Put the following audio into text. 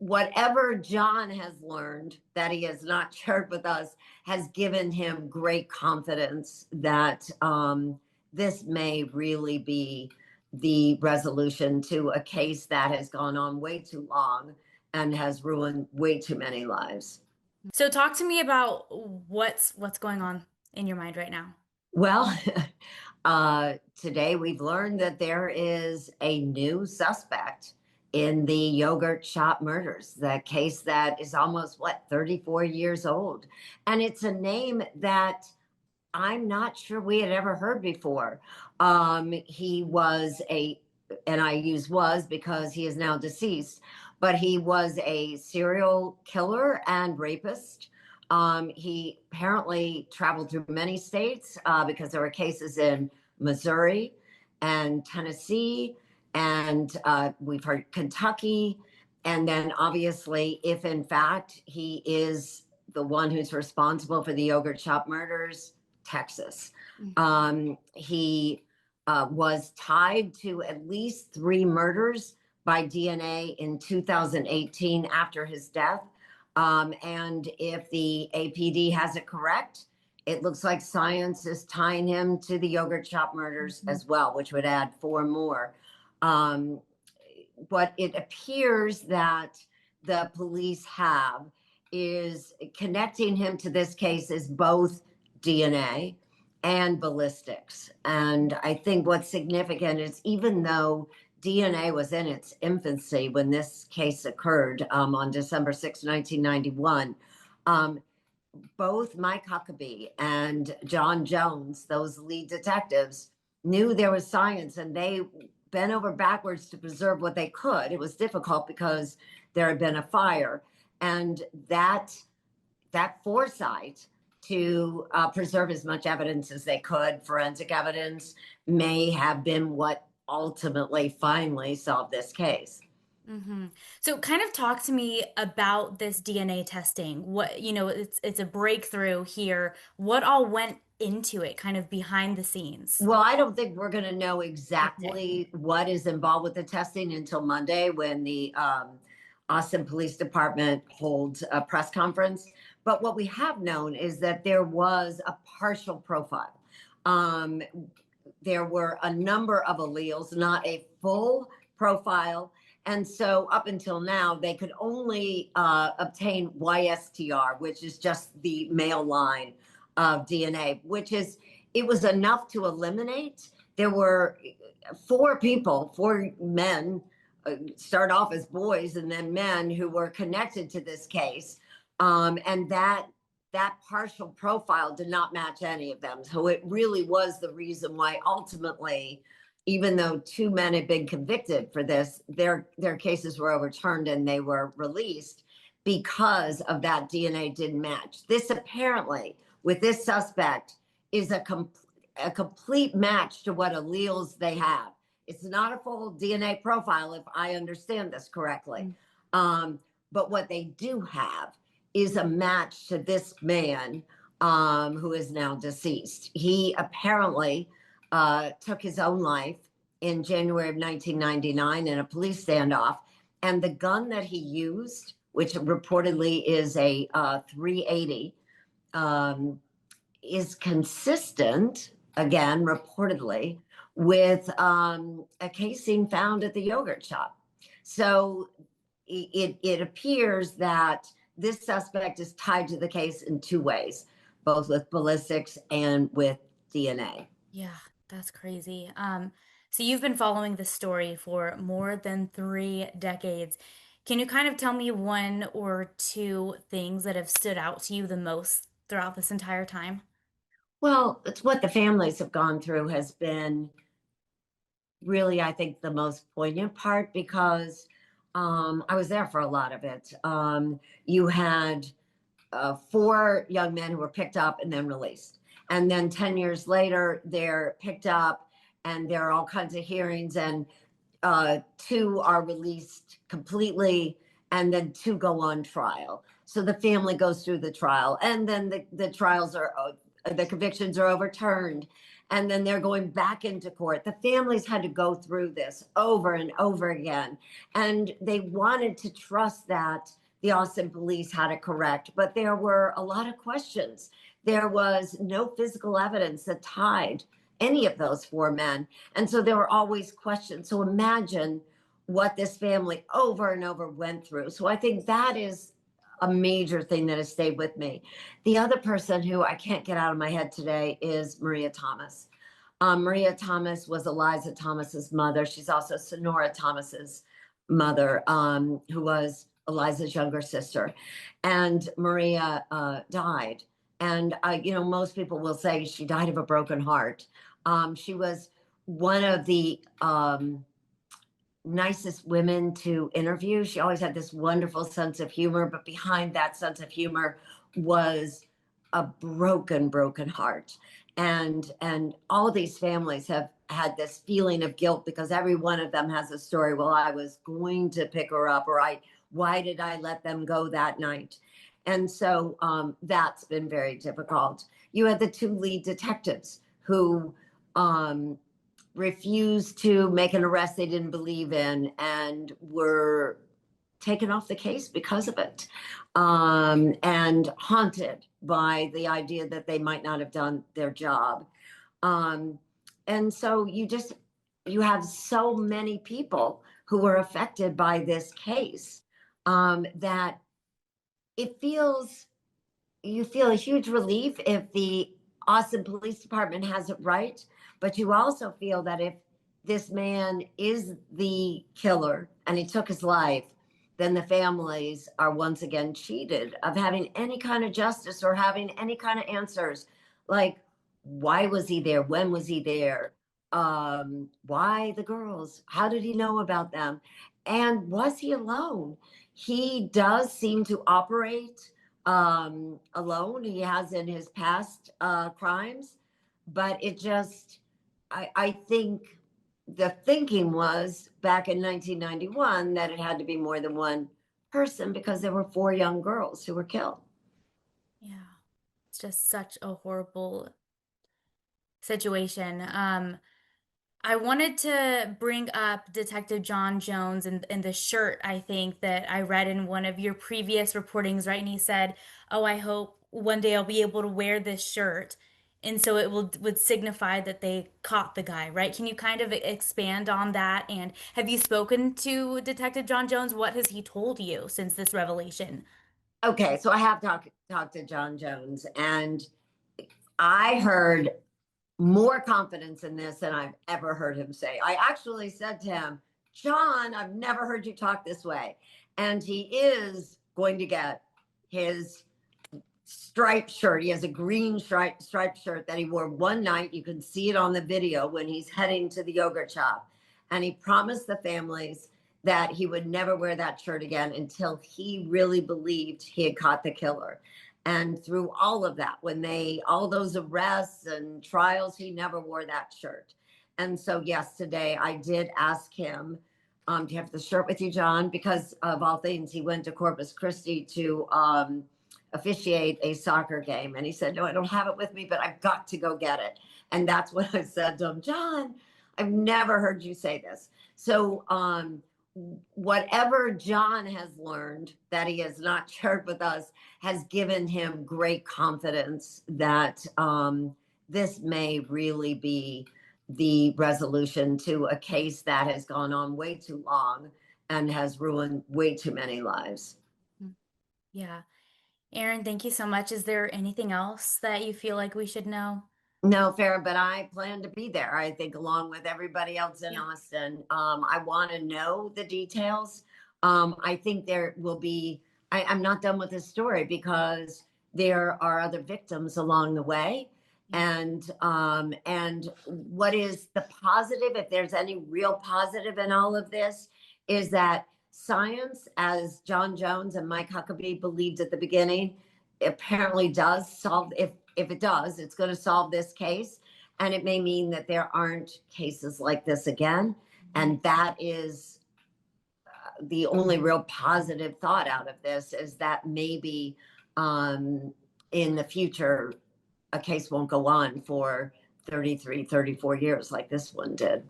whatever John has learned that he has not shared with us has given him great confidence that this may really be the resolution to a case that has gone on way too long and has ruined way too many lives. So talk to me about what's going on in your mind right now. Well, today we've learned that there is a new suspect in the yogurt shop murders, that case that is almost, 34 years old. And it's a name that I'm not sure we had ever heard before. He was and I use was because he is now deceased, but he was a serial killer and rapist. He apparently traveled through many states because there were cases in Missouri and Tennessee, and we've heard Kentucky. And then obviously, if in fact he is the one who's responsible for the yogurt shop murders, Texas. He was tied to at least 3 murders by DNA in 2018 after his death. And if the APD has it correct, it looks like science is tying him to the yogurt shop murders as well, which would add 4 more. What it appears that the police have is connecting him to this case is both DNA and ballistics. And I think what's significant is even though DNA was in its infancy when this case occurred on December 6, 1991, both Mike Huckabee and John Jones, those lead detectives, knew there was science, and they bent over backwards to preserve what they could. It was difficult because there had been a fire, and that foresight to preserve as much evidence as they could, forensic evidence, may have been what ultimately finally solved this case. So kind of talk to me about this DNA testing. What, it's a breakthrough here. What all went into it, kind of behind the scenes? Well, I don't think we're going to know Okay. exactly what is involved with the testing until Monday when the Austin Police Department holds a press conference. But what we have known is that there was a partial profile. There were a number of alleles, not a full profile. And so up until now, they could only obtain YSTR, which is just the male line of DNA, it was enough to eliminate. There were 4 men, start off as boys and then men who were connected to this case. And that partial profile did not match any of them. So it really was the reason why ultimately, even though 2 men had been convicted for this, their cases were overturned and they were released because of that DNA didn't match. This apparently, with this suspect, is a complete match to what alleles they have. It's not a full DNA profile, if I understand this correctly. But what they do have is a match to this man who is now deceased. He apparently took his own life in January of 1999 in a police standoff. And the gun that he used, which reportedly is a .380, is consistent, again, reportedly, with a casing found at the yogurt shop. So it appears that this suspect is tied to the case in 2 ways, both with ballistics and with DNA. Yeah, that's crazy. So you've been following this story for more than 3 decades. Can you kind of tell me 1 or 2 things that have stood out to you the most throughout this entire time? Well, it's what the families have gone through has been really, I think, the most poignant part because I was there for a lot of it. You had 4 young men who were picked up and then released. And then 10 years later, they're picked up and there are all kinds of hearings, and 2 are released completely, and then 2 go on trial. So the family goes through the trial, and then the trials are, the convictions are overturned. and then they're going back into court. The families had to go through this over and over again, and they wanted to trust that the Austin police had it correct, but there were a lot of questions. There was no physical evidence that tied any of those four men, and so there were always questions. So imagine what this family over and over went through. So I think that is a major thing that has stayed with me. The other person who I can't get out of my head today is Maria Thomas. Maria Thomas was Eliza Thomas's mother. She's also Sonora Thomas's mother, who was Eliza's younger sister. And Maria died. And, most people will say she died of a broken heart. She was one of the nicest women to interview. She always had this wonderful sense of humor, but behind that sense of humor was a broken heart. And all these families have had this feeling of guilt because every one of them has a story. Well, I was going to pick her up, or why did I let them go that night? And so that's been very difficult. You had the two lead detectives who refused to make an arrest they didn't believe in and were taken off the case because of it, and haunted by the idea that they might not have done their job. And so you have so many people who were affected by this case, that you feel a huge relief if the Austin Police Department has it right, but you also feel that if this man is the killer and he took his life, then the families are once again cheated of having any kind of justice or having any kind of answers. Like, why was he there? When was he there? Why the girls? How did he know about them? And was he alone? He does seem to operate alone. He has in his past crimes, but I think the thinking was back in 1991 that it had to be more than one person because there were four young girls who were killed. Yeah. It's just such a horrible situation. I wanted to bring up Detective John Jones and the shirt, I think, that I read in one of your previous reportings, right? And he said, "Oh, I hope one day I'll be able to wear this shirt." And so it would signify that they caught the guy, right? Can you kind of expand on that? And have you spoken to Detective John Jones? What has he told you since this revelation? Okay, so I have talked to John Jones, and I heard more confidence in this than I've ever heard him say. I actually said to him, John, I've never heard you talk this way. And he is going to get his striped shirt. He has a green striped shirt that he wore one night. You can see it on the video when he's heading to the yogurt shop. And he promised the families that he would never wear that shirt again until he really believed he had caught the killer. And through all of that, all those arrests and trials, he never wore that shirt. And so, yes, today I did ask him, do you have the shirt with you, John? Because of all things, he went to Corpus Christi to officiate a soccer game. And he said, no, I don't have it with me, but I've got to go get it. And that's what I said to him, John, I've never heard you say this. So whatever John has learned that he has not shared with us has given him great confidence that this may really be the resolution to a case that has gone on way too long and has ruined way too many lives. Yeah. Erin, thank you so much. Is there anything else that you feel like we should know? No, Farah, but I plan to be there. I think along with everybody else in Yeah. Austin, I want to know the details. I think there will be, I'm not done with this story because there are other victims along the way. And what is the positive, if there's any real positive in all of this, is that science, as John Jones and Mike Huckabee believed at the beginning, apparently does solve, if it does, it's going to solve this case. And it may mean that there aren't cases like this again. And that is the only real positive thought out of this, is that maybe in the future, a case won't go on for 33, 34 years like this one did.